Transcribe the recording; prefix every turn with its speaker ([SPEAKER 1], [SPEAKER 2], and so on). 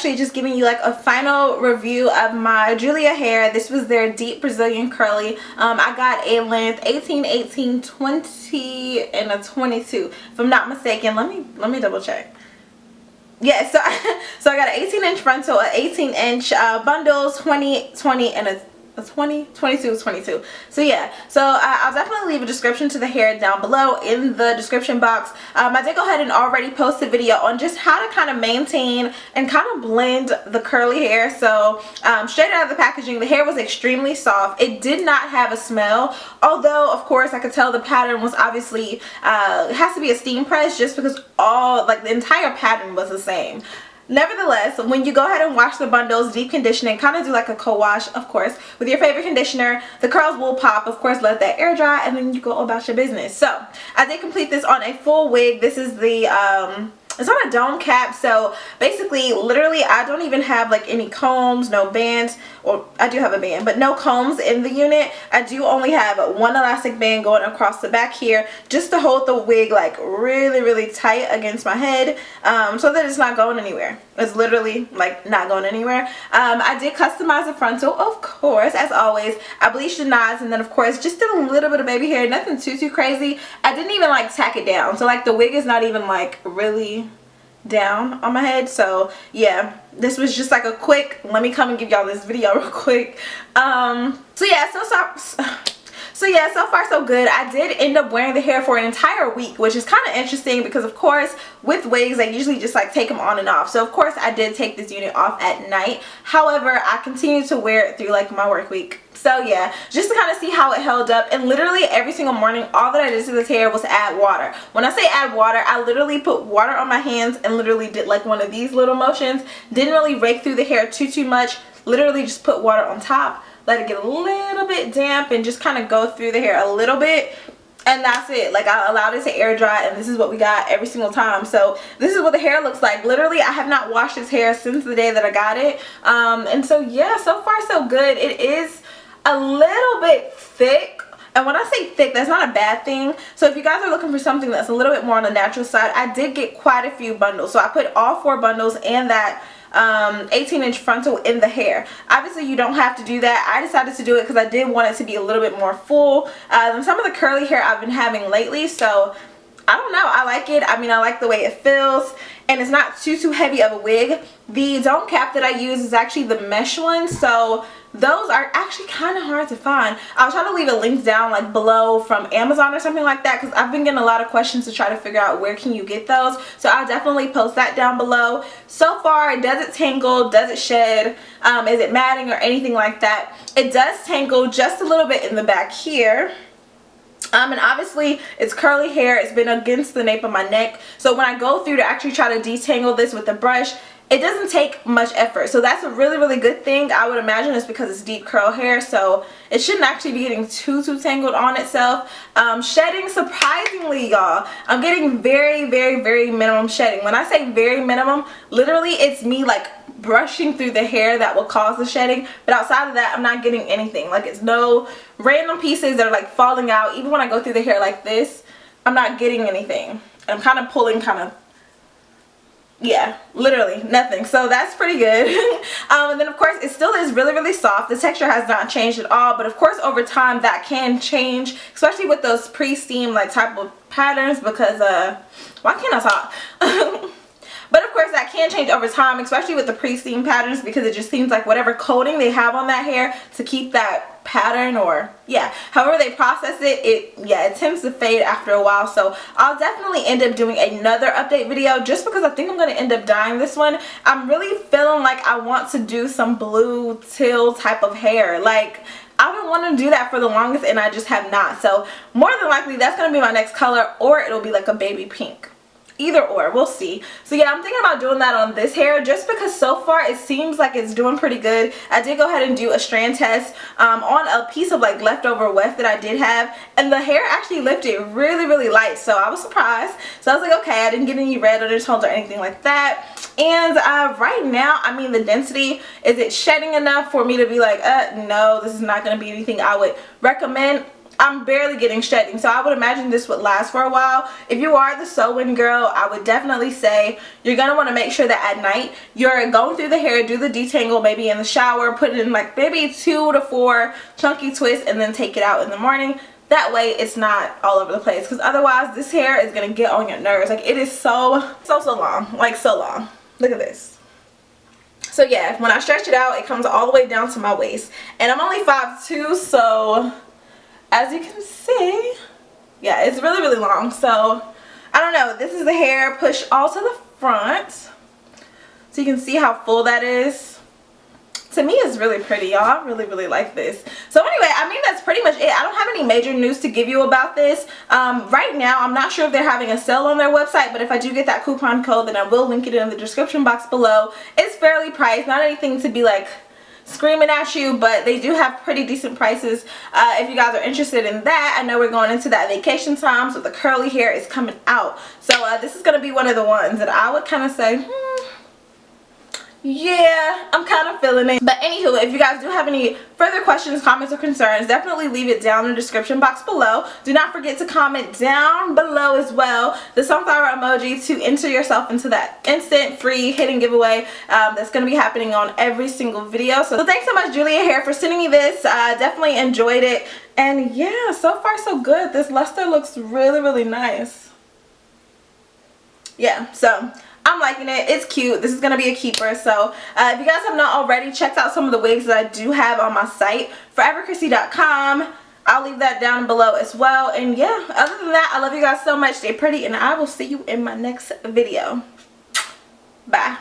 [SPEAKER 1] actually just giving you like a final review of my Julia hair. This was their deep Brazilian curly. I got a length 18, 18, 20, and a 22 if I'm not mistaken. Let me double check. Yeah, so I got an 18-inch frontal, an 18-inch bundle, 20, 20, and a 20, 22, 22. So yeah, so I'll definitely leave a description to the hair down below in the description box. I did go ahead and already post a video on just how to kind of maintain and kind of blend the curly hair. So straight out of the packaging, the hair was extremely soft. It did not have a smell, although of course I could tell the pattern was obviously it has to be a steam press, just because the entire pattern was the same. Nevertheless, when you go ahead and wash the bundles, deep conditioning, kind of do like a co-wash, of course, with your favorite conditioner, the curls will pop. Of course, let that air dry, and then you go about your business. So I did complete this on a full wig. This is the it's on a dome cap, so basically literally I don't even have like any combs, no bands, or I do have a band, but no combs in the unit. I do only have one elastic band going across the back here just to hold the wig like really tight against my head, so that it's not going anywhere. It's literally like not going anywhere. I did customize the frontal, of course, as always. I bleached the knots, and then of course just did a little bit of baby hair, nothing too crazy. I didn't even like tack it down, so like the wig is not even like really down on my head. So yeah, this was just like a quick, let me come and give y'all this video real quick. So yeah, so far so good. I did end up wearing the hair for an entire week, which is kind of interesting because of course with wigs I usually just like take them on and off. So of course I did take this unit off at night. However, I continued to wear it through like my work week. So yeah, just to kind of see how it held up. And literally every single morning, all that I did to this hair was add water. When I say add water, I literally put water on my hands and literally did like one of these little motions. Didn't really rake through the hair too much. Literally just put water on top, let it get a little bit damp, and just kind of go through the hair a little bit. And that's it. Like I allowed it to air dry, and this is what we got every single time. So this is what the hair looks like. Literally I have not washed this hair since the day that I got it. And so yeah, so far so good. It is a little bit thick, and when I say thick, that's not a bad thing. So if you guys are looking for something that's a little bit more on the natural side, I did get quite a few bundles. So I put all 4 bundles and that 18-inch frontal in the hair. Obviously you don't have to do that. I decided to do it because I did want it to be a little bit more full than some of the curly hair I've been having lately. So I don't know, I like it. I mean, I like the way it feels, and it's not too heavy of a wig. The dome cap that I use is actually the mesh one, so those are actually kind of hard to find. I'll try to leave a link down like below from Amazon or something like that, because I've been getting a lot of questions to try to figure out where can you get those. So I'll definitely post that down below. So far, does it tangle? Does it shed? Is it matting or anything like that? It does tangle just a little bit in the back here. And obviously it's curly hair. It's been against the nape of my neck. So when I go through to actually try to detangle this with the brush, it doesn't take much effort. So that's a really good thing. I would imagine it's because it's deep curl hair, so it shouldn't actually be getting too tangled on itself. Shedding, surprisingly, y'all, I'm getting very minimum shedding. When I say very minimum, literally it's me like brushing through the hair that will cause the shedding, but outside of that I'm not getting anything. Like it's no random pieces that are like falling out. Even when I go through the hair like this, I'm not getting anything. I'm kind of pulling yeah, literally nothing. So that's pretty good. And then of course it still is really soft. The texture has not changed at all, but of course over time that can change, especially with those pre-steam like type of patterns, because why can't I talk? But of course that can change over time, especially with the pre-steam patterns, because it just seems like whatever coating they have on that hair to keep that pattern, or yeah, however they process it, it tends to fade after a while. So I'll definitely end up doing another update video, just because I think I'm going to end up dyeing this one. I'm really feeling like I want to do some blue teal type of hair. Like I've been wanting to do that for the longest, and I just have not. So more than likely that's going to be my next color, or it'll be like a baby pink. Either or, we'll see. So yeah, I'm thinking about doing that on this hair, just because so far it seems like it's doing pretty good. I did go ahead and do a strand test on a piece of like leftover weft that I did have, and the hair actually lifted really light, so I was surprised. So I was like, okay, I didn't get any red undertones or anything like that. And right now, I mean, the density, is it shedding enough for me to be like, no, this is not going to be anything I would recommend? I'm barely getting shedding, so I would imagine this would last for a while. If you are the sew-in girl, I would definitely say you're going to want to make sure that at night you're going through the hair, do the detangle maybe in the shower, put it in like maybe 2 to 4 chunky twists, and then take it out in the morning. That way it's not all over the place, because otherwise this hair is going to get on your nerves. Like, it is so long, like so long. Look at this. So yeah, when I stretch it out, it comes all the way down to my waist, and I'm only 5'2", so as you can see, yeah, it's really long. So I don't know, this is the hair pushed all to the front, so you can see how full that is. To me, it's really pretty, y'all. I really like this. So anyway, I mean, that's pretty much it. I don't have any major news to give you about this. Right now, I'm not sure if they're having a sale on their website, but if I do get that coupon code, then I will link it in the description box below. It's fairly priced, not anything to be like screaming at you, but they do have pretty decent prices. If you guys are interested in that, I know we're going into that vacation time, so the curly hair is coming out. So this is going to be one of the ones that I would kind of say, yeah, I'm kind of feeling it. But anywho, if you guys do have any further questions, comments, or concerns, definitely leave it down in the description box below. Do not forget to comment down below as well the sunflower emoji to enter yourself into that instant free hidden giveaway that's going to be happening on every single video. So thanks so much, Julia Hair, for sending me this. Definitely enjoyed it. And yeah, so far so good. This luster looks really nice. Yeah, so I'm liking it. It's cute. This is going to be a keeper. So if you guys have not already checked out some of the wigs that I do have on my site, ForeverCryssy.com. I'll leave that down below as well. And yeah, other than that, I love you guys so much. Stay pretty, and I will see you in my next video. Bye.